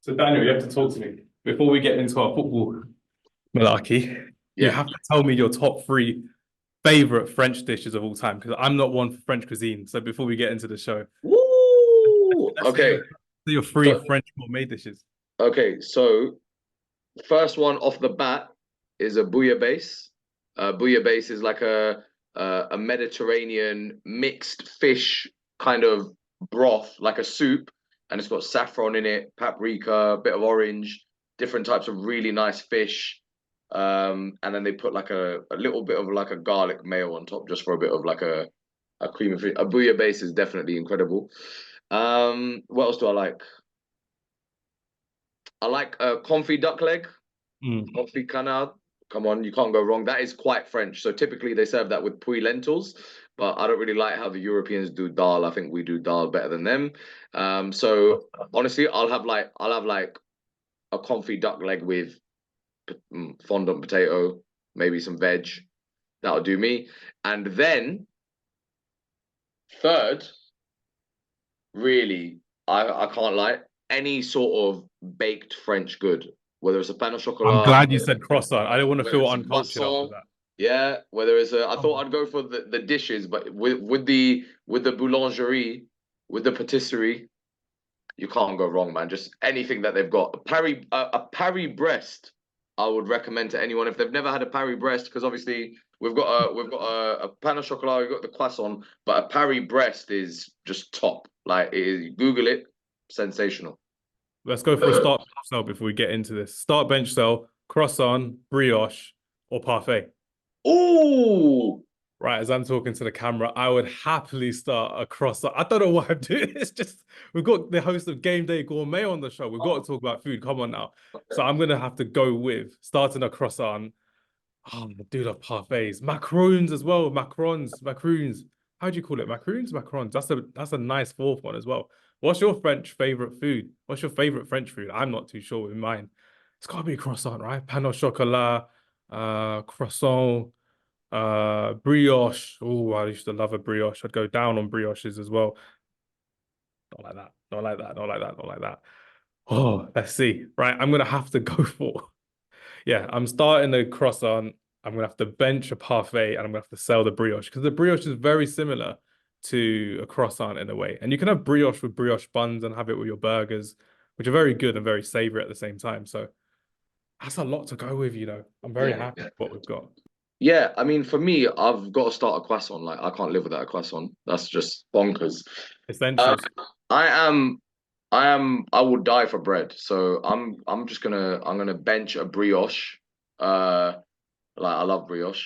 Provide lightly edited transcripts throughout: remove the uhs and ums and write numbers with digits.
So Daniel, you have to talk to me before we get into our football malarkey. You Yeah. have to tell me your top three favorite French dishes of all time because I'm not one for French cuisine. So before we get into the show, Woo! let's Okay. do your three So French gourmet dishes. so first one off the bat is a bouillabaisse. Bouillabaisse is like a Mediterranean mixed fish kind of broth, like a soup, and it's got saffron in it, paprika, a bit of orange, different types of really nice fish. And then they put like a little bit of like a garlic mayo on top just for a bit of like a creamy fish. A bouillabaisse is definitely incredible. What else do I like? I like confit duck leg, Mm. confit canard. Come on, you can't go wrong. That is quite French. So typically they serve that with pouille lentils, but I don't really like how the Europeans do dal. I think we do dal better than them. So honestly, I'll have like a confit duck leg with fondant potato, maybe some veg. That'll do me. And then third, really, I can't lie, any sort of baked French good, whether it's a pain au I'm chocolat, glad you said croissant. I don't want to whether feel it's a uncultured after croissant, that. yeah, whether it's a, I Oh, thought I'd go for the dishes, but with the boulangerie, with the patisserie, you can't go wrong, man. Just anything that they've got. A Paris Brest, I would recommend to anyone if they've never had a Paris Brest, because obviously we've got a pain au chocolat, we've got the croissant, but a Paris Brest is just top. Like Google it, sensational. let's go for a start bench cell before we get into this. Start bench cell, croissant, brioche, or parfait. Ooh, Right, as I'm talking to the camera, I would happily start a croissant. I don't know why I'm doing this. Just we've got the host of Game Day Gourmet on the show. We've got to talk about food. Come on now. So I'm gonna have to go with starting a croissant. Oh, I do love parfaits, macarons as well. Macarons. How do you call it? Macarons, macarons. That's a nice fourth one as well. What's your French favorite food? What's your favorite French food? I'm not too sure with mine. It's gotta be a croissant, right? Pain au chocolat, croissant. Brioche. Oh, I used to love a brioche. I'd go down on brioches as well. Not like that. Not like that. Not like that. Not like that. Oh, let's see. Right, I'm gonna have to go for. Yeah, I'm starting the croissant. I'm gonna have to bench a parfait, and I'm gonna have to sell the brioche because the brioche is very similar to a croissant in a way. And you can have brioche with brioche buns and have it with your burgers, which are very good and very savory at the same time. So that's a lot to go with. I'm very yeah. happy with what we've got. Yeah, I mean, for me, I've got to start a croissant. Like, I can't live without a croissant. That's just bonkers. Um, Essentials. I am, I will die for bread. So I'm gonna bench a brioche. Uh, like I love brioche.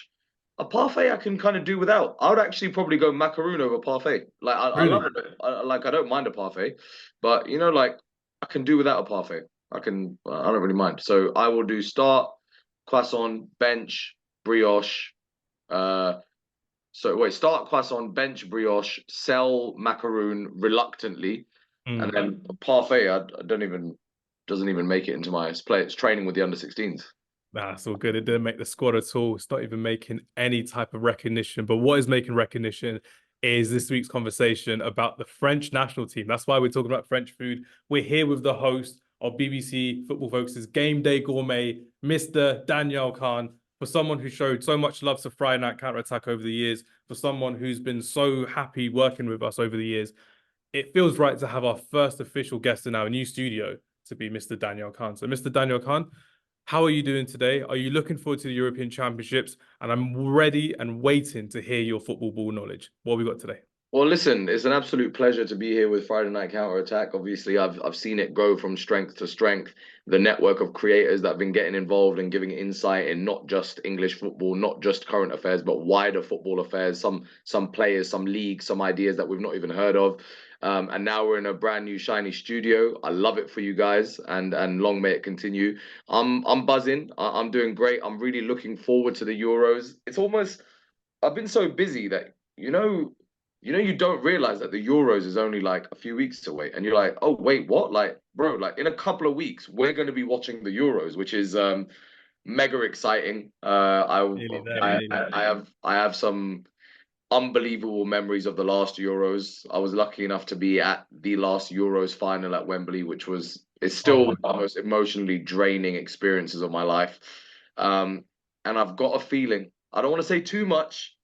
A parfait I can kind of do without. I would actually probably go macaroon over parfait. Like I love Really? it. Like I don't mind a parfait, but like I can do without a parfait. I don't really mind. So I will do start croissant, bench, brioche. Uh, so wait, start croissant, bench brioche, sell macaroon reluctantly, and Mm. then parfait. I don't even doesn't even make it into my play. It's training with the under 16s. Nah, it's all good. It didn't make the squad at all. It's not even making any type of recognition. But what is making recognition is this week's conversation about the French national team. That's why we're talking about French food. We're here with the host of BBC Football Focus's Game Day Gourmet, Mr. Daniyal Khan, for someone who showed so much love to Friday Night Counter Attack over the years, for someone who's been so happy working with us over the years. It feels right to have our first official guest in our new studio to be Mr. Daniyal Khan. So, Mr. Daniyal Khan, how are you doing today? Are you looking forward to the European Championships? And I'm ready and waiting to hear your football ball knowledge. What have we got today? Well, listen, it's an absolute pleasure to be here with Friday Night Counter Attack. Obviously, I've seen it grow from strength to strength. The network of creators that have been getting involved and giving insight in not just English football, not just current affairs, but wider football affairs. Some players, some leagues, some ideas that we've not even heard of. And now we're in a brand new shiny studio. I love it for you guys, and long may it continue. I'm buzzing. I'm doing great. I'm really looking forward to the Euros. It's almost I've been so busy that you don't realize that the Euros is only like a few weeks away, and you're like, oh wait, what? Like, bro, like in a couple of weeks we're going to be watching the Euros, which is mega exciting. Nearly there. We're nearly there. I have some unbelievable memories of the last Euros. I was lucky enough to be at the last Euros final at Wembley, which was It's Oh still my one of the most emotionally draining experiences of my life. And I've got a feeling, I don't want to say too much.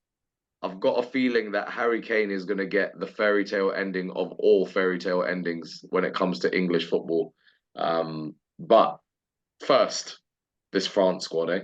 I've got a feeling that Harry Kane is going to get the fairy tale ending of all fairy tale endings when it comes to English football. But first, this France squad, eh?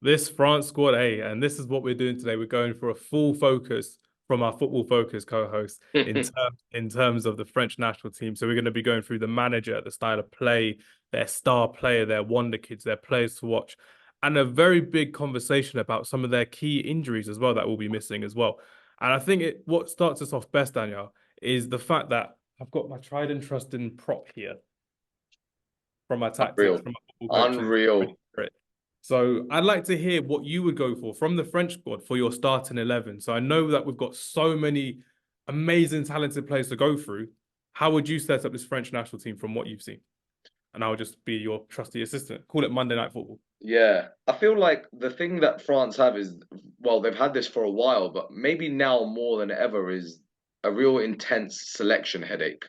This France squad, hey, and this is what we're doing today. We're going for a full focus from our Football Focus co-host in terms of the French national team. So we're going to be going through the manager, the style of play, their star player, their wonder kids, their players to watch, and a very big conversation about some of their key injuries as well that will be missing as well. And I think what starts us off best, Daniel, is the fact that I've got my tried and trusted prop here from my tactics, Unreal. from my football coaches. Unreal. So I'd like to hear what you would go for from the French squad for your starting 11. So I know that we've got so many amazing, talented players to go through. How would you set up this French national team from what you've seen? And I'll just be your trusty assistant. Call it Monday Night Football. Yeah, I feel like the thing that France have is, well, they've had this for a while, but maybe now more than ever is a real intense selection headache.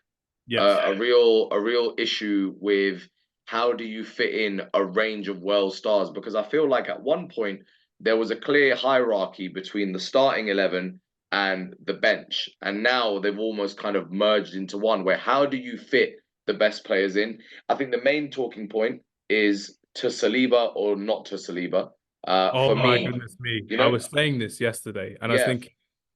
Yes. A real issue with how do you fit in a range of world stars? Because I feel like at one point there was a clear hierarchy between the starting 11 and the bench, and now they've almost kind of merged into one. Where how do you fit the best players in? I think the main talking point is to Saliba or not to Saliba. Oh For my me, goodness me. you I know, was saying this yesterday, and I was yeah. thinking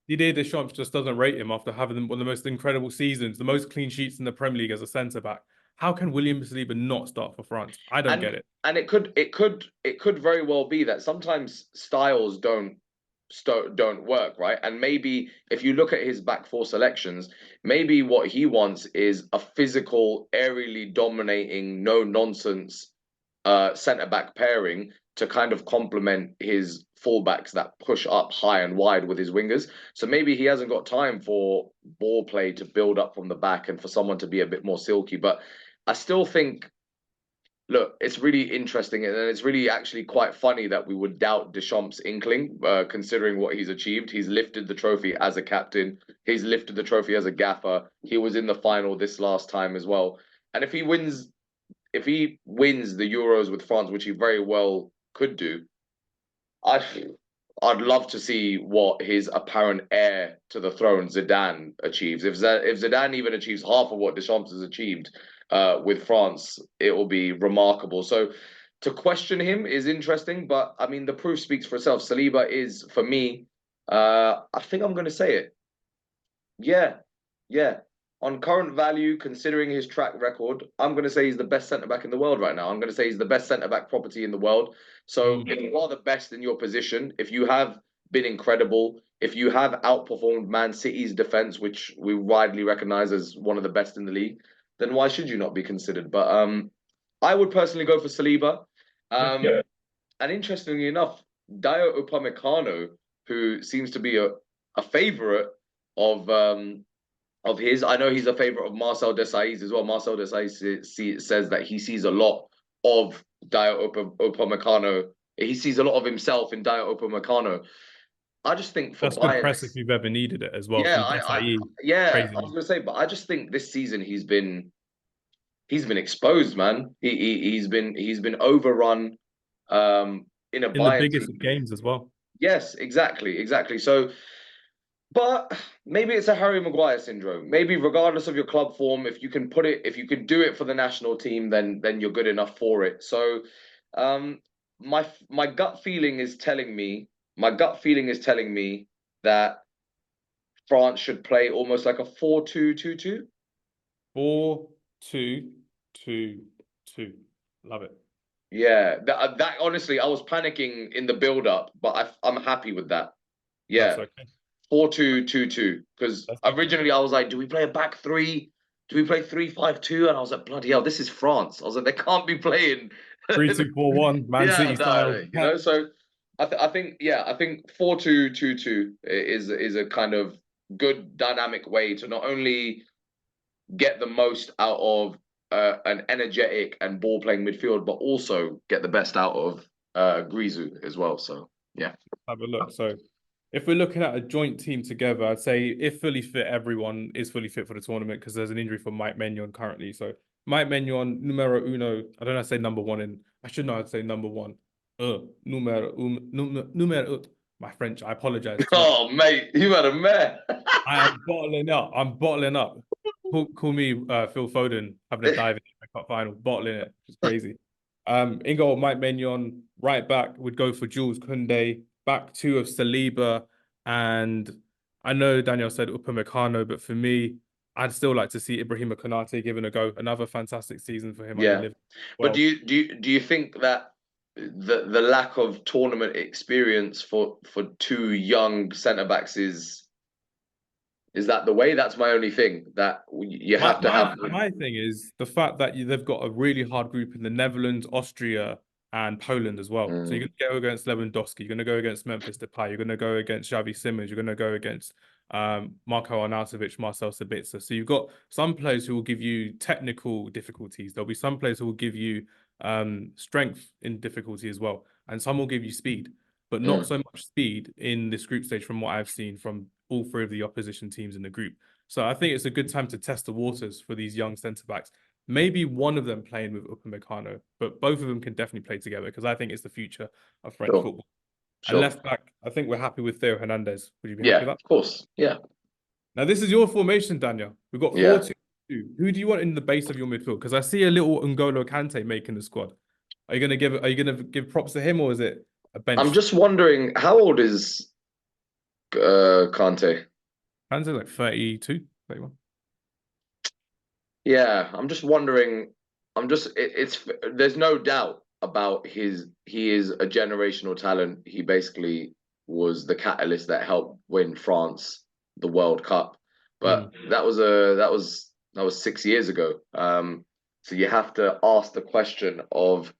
Didier Deschamps just doesn't rate him after having one of the most incredible seasons, the most clean sheets in the Premier League as a centre back. How can William Saliba not start for France? I don't get and it. and it could very well be that sometimes styles don't work, right? And maybe if you look at his back four selections, maybe what he wants is a physical, aerially dominating, no nonsense centre back pairing to kind of complement his fullbacks that push up high and wide with his wingers. So maybe he hasn't got time for ball play to build up from the back and for someone to be a bit more silky. But I still think, look, it's really interesting, and it's really actually quite funny that we would doubt Deschamps' inkling, considering what he's achieved. He's lifted the trophy as a captain. He's lifted the trophy as a gaffer. He was in the final this last time as well. And if he wins the Euros with France, which he very well could do, I'd I'd love to see what his apparent heir to the throne, Zidane, achieves. If Zidane even achieves half of what Deschamps has achieved with France, it will be remarkable. So to question him is interesting, but I mean the proof speaks for itself. Saliba is, for me, I think I'm going to say it. Yeah, yeah. On current value, considering his track record, I'm going to say he's the best centre back in the world right now. I'm going to say he's the best centre back property in the world. So if you are the best in your position, if you have been incredible, if you have outperformed Man City's defense, which we widely recognise as one of the best in the league, then why should you not be considered? But I would personally go for Saliba. Yeah. And interestingly enough, Dio Upamecano, who seems to be a favourite of his. I know he's a favorite of Marcel Desailly's as well. Marcel Desailly says that he sees a lot of Dio Upamecano. He sees a lot of himself in Dio Upamecano. I just think for That's good press if Bayern, you've ever needed it as well yeah, from Desai. yeah, I was Crazy. gonna say, but I just think this season he's been exposed, man. He's been overrun in a In the Bayern biggest of team. games as well. Yes, exactly, exactly. So but maybe it's a Harry Maguire syndrome. Maybe regardless of your club form, if you can do it for the national team, then you're good enough for it. So, um, my gut feeling is telling me that France should play almost like a 4-2-2-2. 4-2-2-2. Love it. Yeah, that honestly, I was panicking in the build up, but I'm happy with that. That's Yeah. okay. 4-2-2-2. Because That's okay. originally I was like, do we play a back three? Do we play 3-5-2? And I was like, bloody hell, this is France. I was like, they can't be playing. 3-2-4-1, Man Yeah, City style. no, So I think 4-2-2-2 is a kind of good dynamic way to not only get the most out of an energetic and ball playing midfield, but also get the best out of Grisou as well. So yeah. Have a look. So if we're looking at a joint team together, I'd say if fully fit, everyone is fully fit for the tournament because there's an injury for Mike Maignan currently. So Mike Maignan, numero uno. I don't know how to say number one in. I should know how to say number one. Numero. My French. I apologize. Oh, mate, you had a mare. I am bottling up. I'm bottling up. Call me Phil Foden having a dive in the cup final, bottling it. It's crazy. In goal, Mike Maignan. Right back would go for Jules Koundé. Back two of Saliba, and I know Daniel said Upamecano, but for me, I'd still like to see Ibrahima Konate given a go. Another fantastic season for him under Yeah, Liverpool. but Well, do you think that the lack of tournament experience for two young centre backs is that the way? That's my only thing, that you My have to my have. my thing is the fact that they've got a really hard group in the Netherlands, Austria, and Poland as well. So you're Mm, going to go against Lewandowski, you're going to go against Memphis Depay, you're going to go against Xavi Simons, you're going to go against Marco Arnautovic, Marcel Sabitzer. So you've got some players who will give you technical difficulties. There'll be some players who will give you strength in difficulty as well, and some will give you speed, but not mm, so much speed in this group stage from what I've seen from all three of the opposition teams in the group. So I think it's a good time to test the waters for these young centre backs. Maybe one of them playing with Upamecano, but both of them can definitely play together because I think it's the future of French sure, football. And sure. left back, I think we're happy with Theo Hernandez. Would you be happy Yeah, with that? of course. Yeah, Now, this is your formation, Daniel. We've got yeah. 4-2-2. Who do you want in the base of your midfield? Because I see a little N'Golo Kante making the squad. Are you gonna give props to him, or is it a I'm bench? just wondering, how old is Kante? Kante's like 32, 31. Yeah, I'm just wondering. It's there's no doubt about he is a generational talent. He basically was the catalyst that helped win France the World Cup. But Mm. that was 6 years ago. So you have to ask the question of,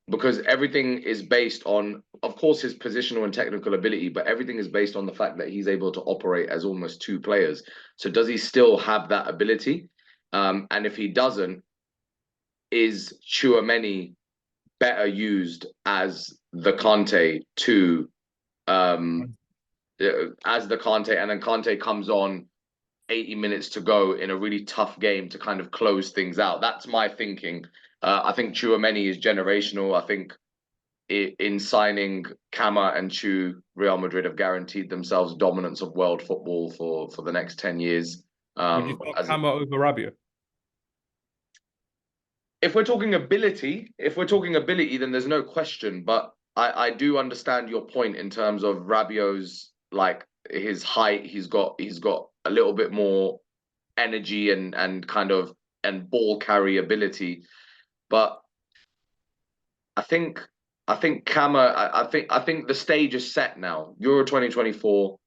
because everything is based on, of course, his positional and technical ability, but everything is based on the fact that he's able to operate as almost two players. So does he still have that ability? And if he doesn't, is Tchouameni better used as the Kante to um, as the Kante, and then Kante comes on 80 minutes to go in a really tough game to kind of close things out. That's my thinking. I think Tchouameni is generational. I think in signing Kama and Chu, Real Madrid have guaranteed themselves dominance of world football for the next 10 years. Would you start As Kama over Rabiot? if we're talking ability, then there's no question. But I do understand your point in terms of Rabiot's, like, his height. He's got a little bit more energy and kind of and ball carry ability. But I think I think Kama. I think the stage is set now. Euro 2024,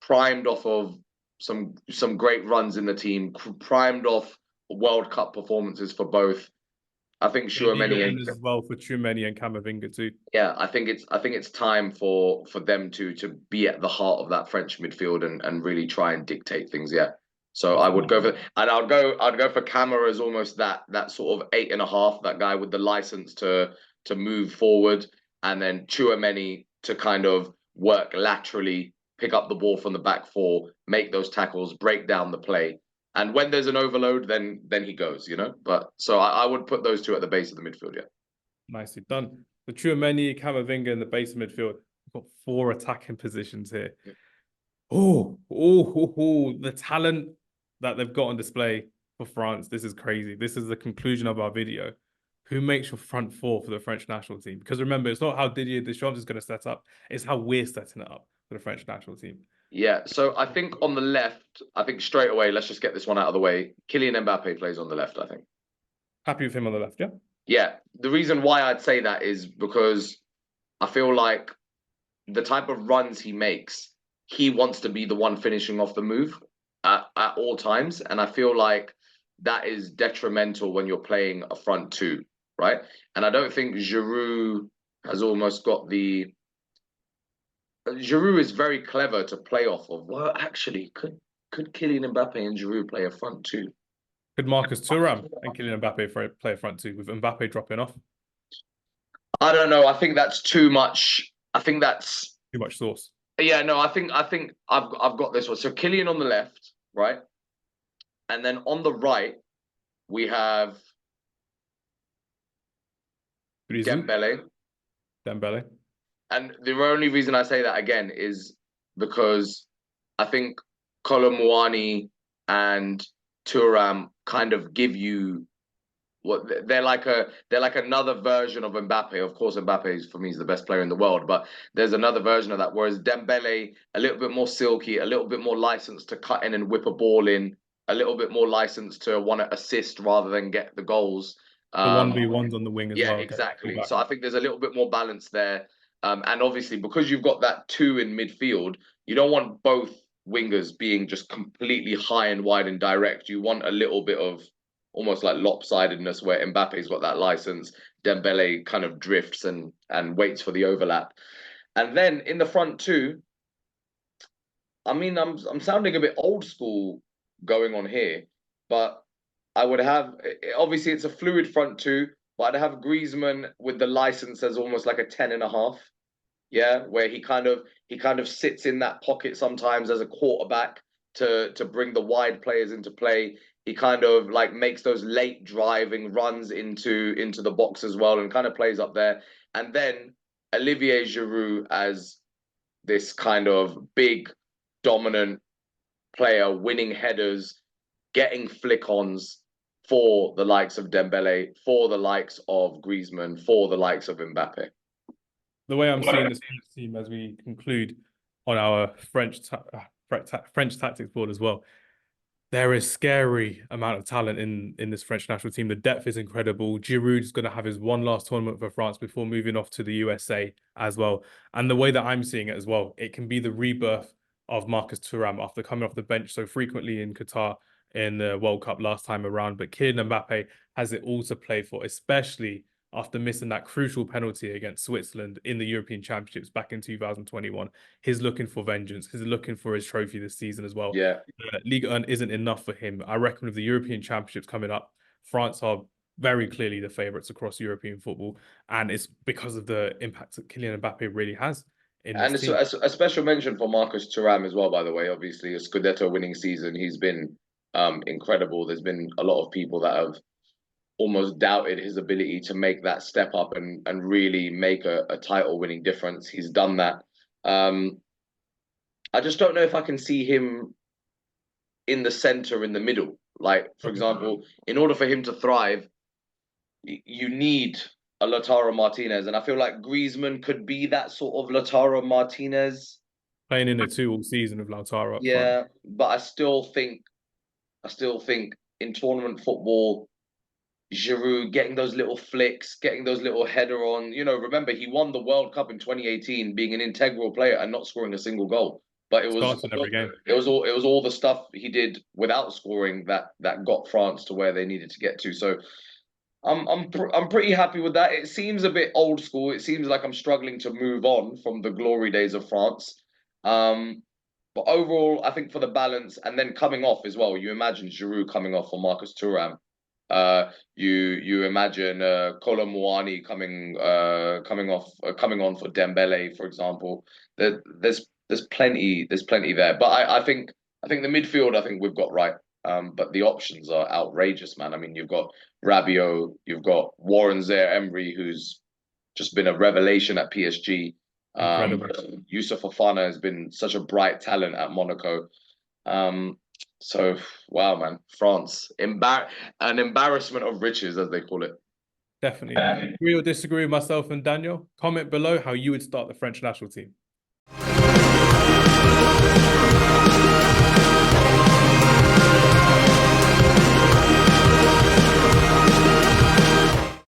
primed off of some great runs in the team, primed off World Cup performances for both. I think They need the Tchouameni and winners as well for Tchouameni and Camavinga too. yeah, I think it's time for them to be at the heart of that French midfield and really try and dictate things. Yeah. So I would go for, and I'd go for Camara as almost that sort of 8.5, that guy with the license to move forward, and then Tchouameni to kind of work laterally, pick up the ball from the back four, make those tackles, break down the play. And when there's an overload, then he goes. But so I would put those two at the base of the midfield, yeah. Nicely done. The Tchouameni, Camavinga in the base of midfield. We've got 4 attacking positions here. The talent that they've got on display for France. This is crazy. This is the conclusion of our video. Who makes your front four for the French national team? Because remember, it's not how Didier Deschamps is going to set up, it's how we're setting it up for the French national team. Yeah, so I think on the left, I think straight away, let's just get this one out of the way. Kylian Mbappe plays on the left, I think. Happy with him on the left, yeah? Yeah, the reason why I'd say that is because I feel like the type of runs he makes, he wants to be the one finishing off the move at all times. And I feel like that is detrimental when you're playing a front two, right? And I don't think Giroud has almost got the. Giroud is very clever to play off of. Well, actually, could Kylian Mbappe and Giroud play a front two? Could Marcus Thuram and Kylian Mbappe play a front two with Mbappe dropping off? I don't know. I think that's too much. I think that's Too much sauce. yeah. No, I think I've got this one. So Kylian on the left, right, and then on the right we have Griezmann, Dembele. Dembele. And the only reason I say that again is because I think Colomwani and Thuram kind of give you what they're like another version of Mbappe. Of course, Mbappe is, for me, is the best player in the world, but there's another version of that. Whereas Dembele, a little bit more silky, a little bit more license to cut in and whip a ball in, a little bit more license to want to assist rather than get the goals. The 1v1s on the wing as Yeah, well. exactly. So I think there's a little bit more balance there. And obviously, because you've got that two in midfield, you don't want both wingers being just completely high and wide and direct. You want a little bit of almost like lopsidedness where Mbappe's got that license, Dembele kind of drifts and waits for the overlap. And then in the front two, I mean, I'm sounding a bit old school going on here, but I would have, obviously it's a fluid front two, but I'd have Griezmann with the license as almost like a 10.5. Yeah, where he kind of sits in that pocket sometimes as a quarterback to bring the wide players into play. He kind of like makes those late driving runs into the box as well and kind of plays up there. And then Olivier Giroud as this kind of big, dominant player, winning headers, getting flick-ons for the likes of Dembele, for the likes of Griezmann, for the likes of Mbappe. The way I'm seeing this team as we conclude on our French tactics board as well, there is scary amount of talent in this French national team. The depth is incredible. Giroud is going to have his one last tournament for France before moving off to the USA as well. And the way that I'm seeing it as well, it can be the rebirth of Marcus Thuram after coming off the bench so frequently in Qatar in the World Cup last time around. But Kylian Mbappe has it all to play for, especially after missing that crucial penalty against Switzerland in the European Championships back in 2021. He's looking for vengeance. He's looking for his trophy this season as well. Yeah. Ligue 1 isn't enough for him. I reckon with the European Championships coming up, France are very clearly the favourites across European football. And it's because of the impact that Kylian Mbappe really has in this team. And a special mention for Marcus Thuram as well, by the way. Obviously, a Scudetto winning season. He's been incredible. There's been a lot of people that have almost doubted his ability to make that step up and really make a title winning difference. He's done that. I just don't know if I can see him in the center, in the middle. Like, for example, in order for him to thrive, you need a Lautaro Martinez. And I feel like Griezmann could be that sort of Lautaro Martinez. Playing in the 2 all season of Lautaro up Yeah, front. but I still think in tournament football, Giroud getting those little flicks, getting those little header on. You know, remember he won the World Cup in 2018, being an integral player and not scoring a single goal. But it was every game. It was all the stuff he did without scoring that got France to where they needed to get to. So I'm pretty happy with that. It seems a bit old school. It seems like I'm struggling to move on from the glory days of France. But overall, I think for the balance and then coming off as well, you imagine Giroud coming off for Marcus Thuram. You imagine Colomwani coming on for Dembele, for example. There's plenty there. But I think the midfield, I think we've got right. But the options are outrageous, man. I mean, you've got Rabiot, you've got Warren Zaire-Emery, who's just been a revelation at PSG. Youssouf Fofana has been such a bright talent at Monaco. So, wow, man, France, an embarrassment of riches, as they call it. Definitely. Agree or disagree with myself and Daniel? Comment below how you would start the French national team.